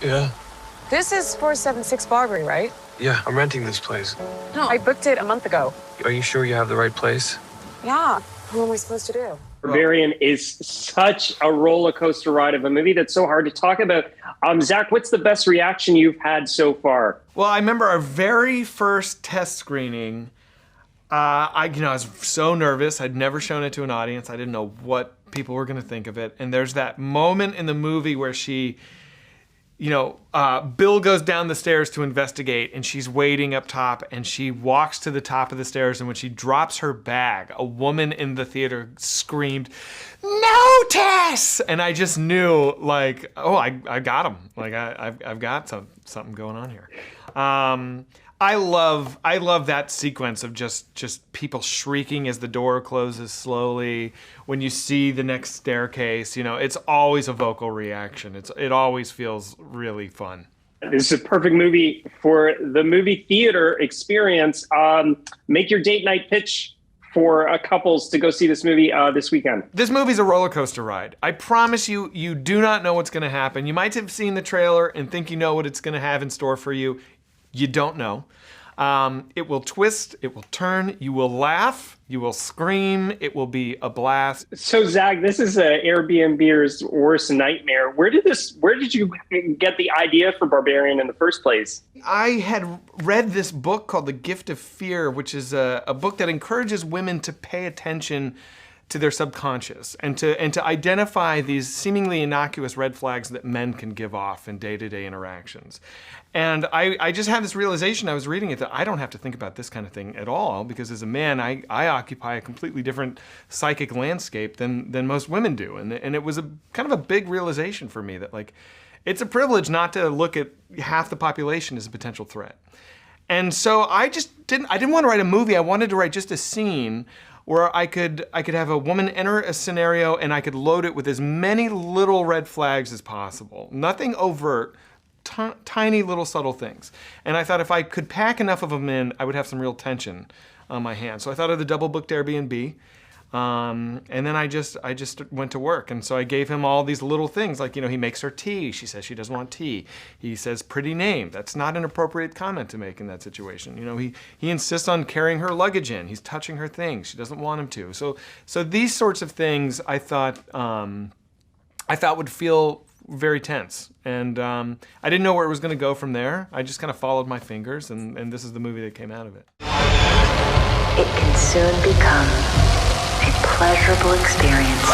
Yeah? This is 476 Barbary, right? Yeah, I'm renting this place. No, I booked it a month ago. Are you sure you have the right place? Yeah. Who am I supposed to do? Barbarian is such a roller coaster ride of a movie that's so hard to talk about. Zach, what's the best reaction you've had so far? Well, I remember our very first test screening. I was so nervous. I'd never shown it to an audience. I didn't know what people were going to think of it. And there's that moment in the movie where she, Bill goes down the stairs to investigate, and she's waiting up top, and she walks to the top of the stairs, and when she drops her bag, a woman in the theater screamed, "No, Tess!" And I just knew, like, oh, I got him. Like, I've got something going on here. I love that sequence of just people shrieking as the door closes slowly. When you see the next staircase, it's always a vocal reaction. It always feels really fun. This is a perfect movie for the movie theater experience. Make your date night pitch for couples to go see this movie this weekend. This movie's a roller coaster ride. I promise you, you do not know what's going to happen. You might have seen the trailer and think you know what it's going to have in store for you. You don't know. It will twist, it will turn, you will laugh, you will scream, it will be a blast. So Zach, this is an Airbnb's worst nightmare. Where did you get the idea for Barbarian in the first place? I had read this book called The Gift of Fear, which is a book that encourages women to pay attention to their subconscious and to identify these seemingly innocuous red flags that men can give off in day-to-day interactions. And I just had this realization, I was reading it, that I don't have to think about this kind of thing at all, because as a man, I occupy a completely different psychic landscape than most women do. And it was a kind of a big realization for me that, like, it's a privilege not to look at half the population as a potential threat. And so I didn't want to write a movie, I wanted to write just a scene where I could have a woman enter a scenario and I could load it with as many little red flags as possible. Nothing overt, tiny little subtle things. And I thought if I could pack enough of them in, I would have some real tension on my hands. So I thought of the double booked Airbnb. And then I just went to work. And so I gave him all these little things, like, he makes her tea. She says she doesn't want tea. He says, pretty name. That's not an appropriate comment to make in that situation. He insists on carrying her luggage in. He's touching her things. She doesn't want him to. So these sorts of things I thought would feel very tense. And I didn't know where it was going to go from there. I just kind of followed my fingers, and this is the movie that came out of it. It can soon become a pleasurable experience.